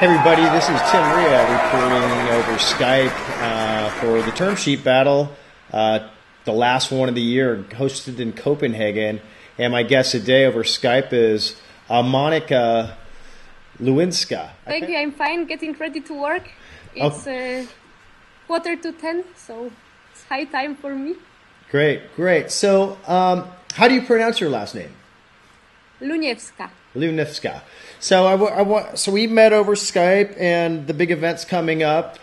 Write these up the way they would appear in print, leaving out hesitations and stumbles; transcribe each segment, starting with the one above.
Hey everybody, this is Tim Ria reporting over Skype for the term sheet battle, the last one of the year, hosted in Copenhagen. And my guest today over Skype is Monika Luniewska. Thank you, I'm fine, getting ready to work. It's 9:45, so it's high time for me. Great. So how do you pronounce your last name? Luniewska. Luniewska. So we met over Skype, and the big event's coming up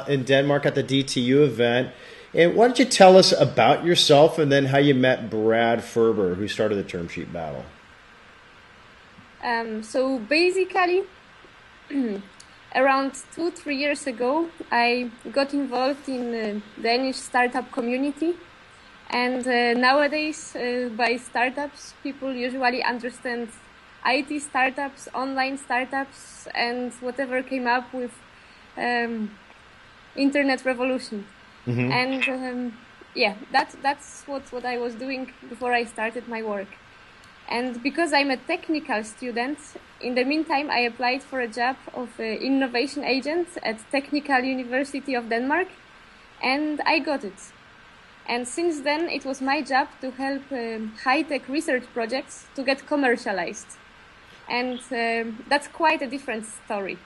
in Denmark at the DTU event. And why don't you tell us about yourself and then how you met Brad Ferber, who started the term sheet battle? So basically, around 2-3 years ago, I got involved in the Danish startup community. And nowadays, by startups, people usually understand IT startups, online startups, and whatever came up with internet revolution. Mm-hmm. And that's what I was doing before I started my work. And because I'm a technical student, in the meantime, I applied for a job of innovation agent at Technical University of Denmark, and I got it. And since then, it was my job to help high-tech research projects to get commercialized. And that's quite a different story.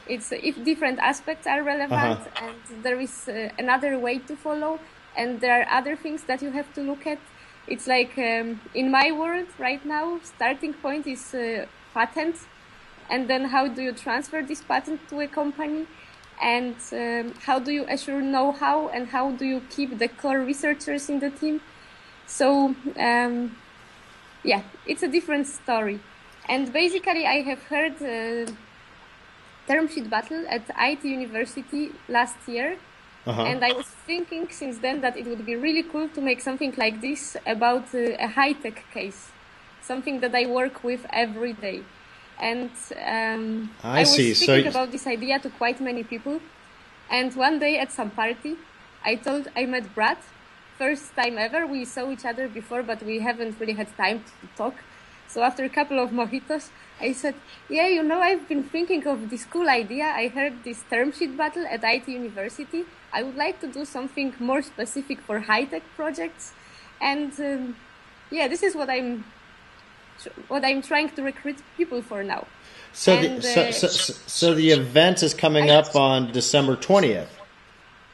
It's if different aspects are relevant, and there is another way to follow, and there are other things that you have to look at. It's like in my world right now, starting point is patent, and then how do you transfer this patent to a company? And how do you assure know-how, and how do you keep the core researchers in the team? So, it's a different story. And basically, I have heard term sheet battle at IT University last year. And I was thinking since then that it would be really cool to make something like this about a high-tech case, something that I work with every day. And I was speaking about this idea to quite many people. And one day at some party, I met Brad. First time ever. We saw each other before, but we haven't really had time to talk. So after a couple of mojitos, I said, I've been thinking of this cool idea. I heard this term sheet battle at IT University. I would like to do something more specific for high-tech projects. And this is what I'm trying to recruit people for now. So the event is coming up on December 20th.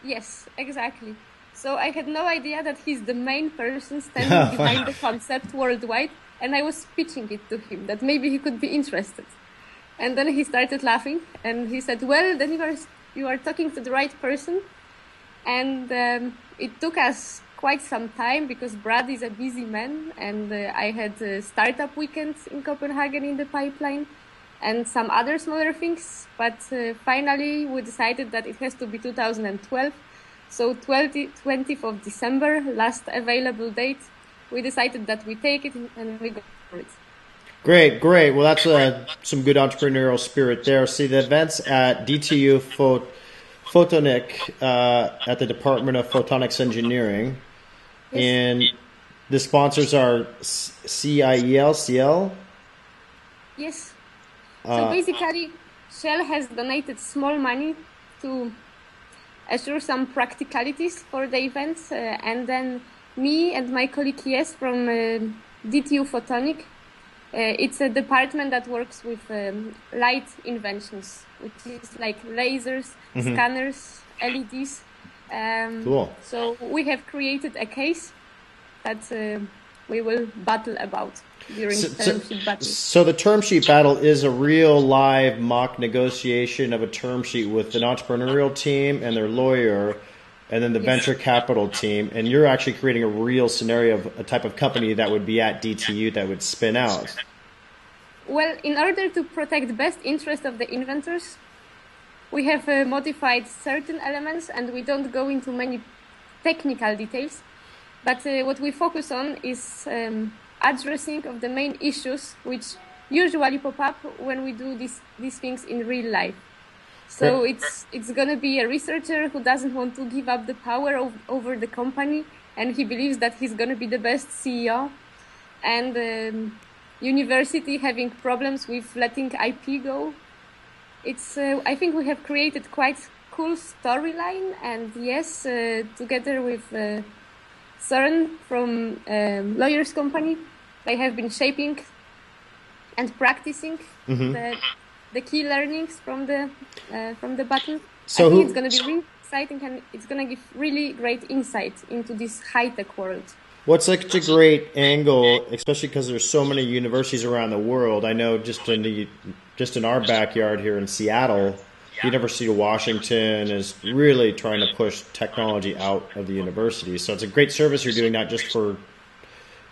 Yes, exactly. So I had no idea that he's the main person standing behind the concept worldwide, and I was pitching it to him that maybe he could be interested. And then he started laughing, and he said, "Well, then you are talking to the right person." And it took us quite some time because Brad is a busy man, and I had startup weekends in Copenhagen in the pipeline and some other smaller things. But finally, we decided that it has to be 2012. So 20th of December, last available date, we decided that we take it and we go for it. Great. Well, that's some good entrepreneurial spirit there. See, the event's at DTU Photonic at the Department of Photonics Engineering. Yes. And the sponsors are CIEL? Yes. So basically, Shell has donated small money to assure some practicalities for the events. And then me and my colleague Yes from DTU Photonic, it's a department that works with light inventions, which is like lasers, scanners, LEDs. Cool. So we have created a case that we will battle about during the term sheet battle. So the term sheet battle is a real live mock negotiation of a term sheet with an entrepreneurial team and their lawyer, and then the venture capital team, and you're actually creating a real scenario of a type of company that would be at DTU that would spin out. Well, in order to protect the best interest of the inventors, we have modified certain elements, and we don't go into many technical details. But what we focus on is addressing of the main issues which usually pop up when we do these things in real life. So it's going to be a researcher who doesn't want to give up the power over the company, and he believes that he's going to be the best CEO. And university having problems with letting IP go. it's I think we have created quite cool storyline, and yes, together with Søren from lawyer's company, they have been shaping and practicing the key learnings from the battle. So I think it's going to be really exciting, and it's going to give really great insight into this high-tech world. What's such a great angle, especially because there's so many universities around the world. I know just in our backyard here in Seattle, University of Washington is really trying to push technology out of the university. So it's a great service you're doing, not just for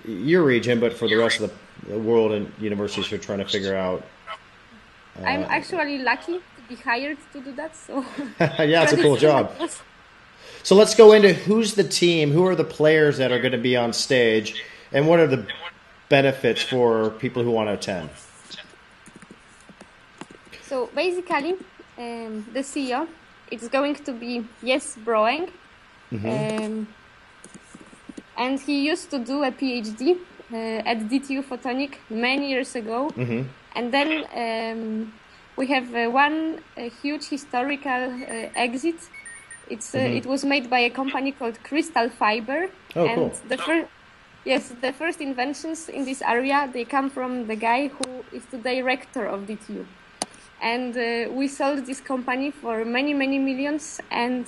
your region, but for the rest of the world and universities who are trying to figure out. I'm actually lucky to be hired to do that. So yeah, it's a cool job. So let's go into who's the team, who are the players that are going to be on stage, and what are the benefits for people who want to attend? So basically, the CEO, it's going to be Jes Broeng, and he used to do a PhD at DTU Photonic many years ago, and then we have one huge historical exit. It was made by a company called Crystal Fiber, and cool. The first inventions in this area, they come from the guy who is the director of DTU. And we sold this company for many, many millions, and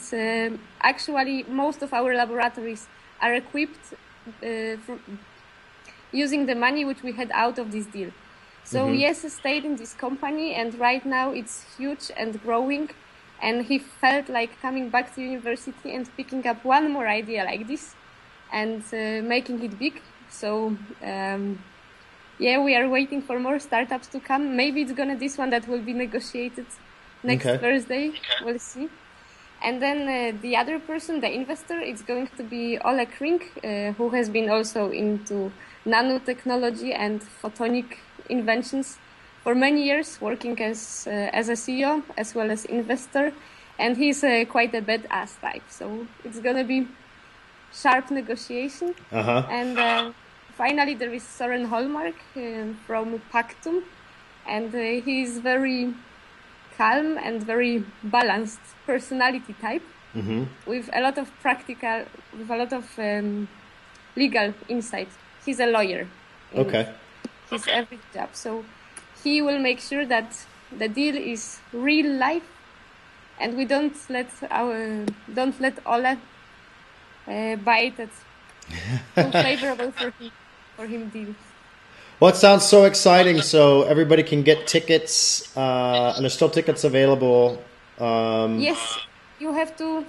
actually most of our laboratories are equipped using the money which we had out of this deal. So Jes stayed in this company, and right now it's huge and growing. And he felt like coming back to university and picking up one more idea like this and making it big. So, we are waiting for more startups to come. Maybe it's gonna this one that will be negotiated next Thursday. We'll see. And then the other person, the investor, it's going to be Ole Krink, who has been also into nanotechnology and photonic inventions for many years, working as a CEO as well as investor, and he's quite a badass type. So it's gonna be sharp negotiation. And finally, there is Søren Holmark from Pactum, and he's very calm and very balanced personality type, with a lot of legal insight. He's a lawyer. His every job. So he will make sure that the deal is real life, and we don't let Ole bite at unfavorable for him deals. Well, it sounds so exciting. So everybody can get tickets, and there's still tickets available. Yes, you have to.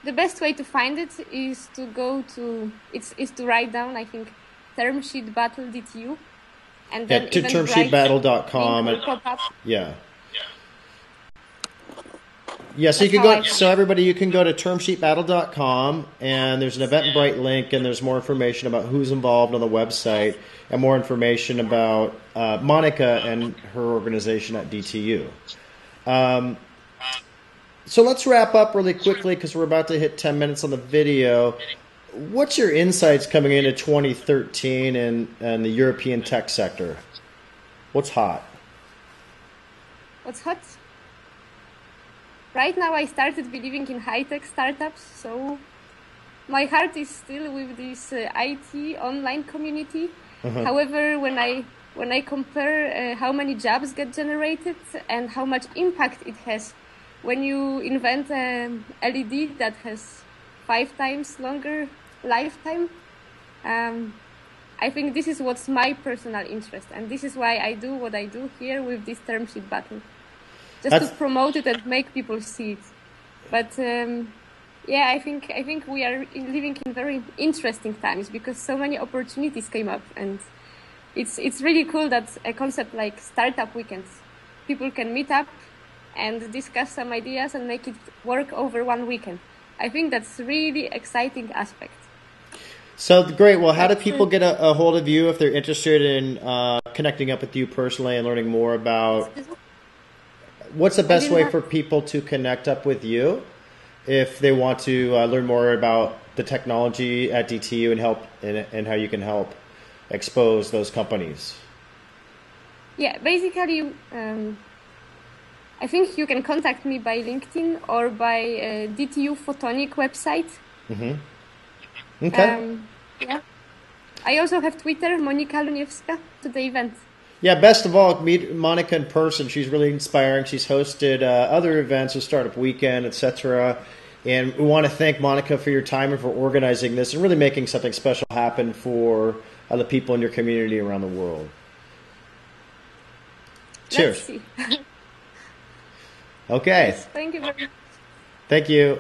The best way to find it is to go to to write down, I think, term sheet battle DTU. And then to termsheetbattle.com. So you can go. So everybody, you can go to termsheetbattle.com, and there's an Eventbrite link, and there's more information about who's involved on the website, and more information about Monika and her organization at DTU. So let's wrap up really quickly because we're about to hit 10 minutes on the video. What's your insights coming into 2013 and the European tech sector? What's hot? What's hot? Right now I started believing in high-tech startups, so my heart is still with this IT online community. However, when I compare how many jobs get generated and how much impact it has when you invent an LED that has 5 times longer lifetime, I think this is what's my personal interest, and this is why I do what I do here with this term sheet battle, just to promote it and make people see it. But I think we are living in very interesting times because so many opportunities came up, and it's really cool that a concept like startup weekends, people can meet up and discuss some ideas and make it work over one weekend. I think that's really exciting aspect. So great. Well, how do people get a hold of you if they're interested in connecting up with you personally and learning more about? What's the best way for people to connect up with you if they want to learn more about the technology at DTU and how you can help expose those companies? Yeah, basically, I think you can contact me by LinkedIn or by DTU Photonic website. Okay. Yeah. I also have Twitter, Monika Luniewska, to the event. Yeah, best of all, meet Monika in person. She's really inspiring. She's hosted other events, a Startup Weekend, etc. And we want to thank Monika for your time and for organizing this and really making something special happen for the people in your community around the world. Cheers. Let's see. Okay. Yes, thank you very much. Thank you.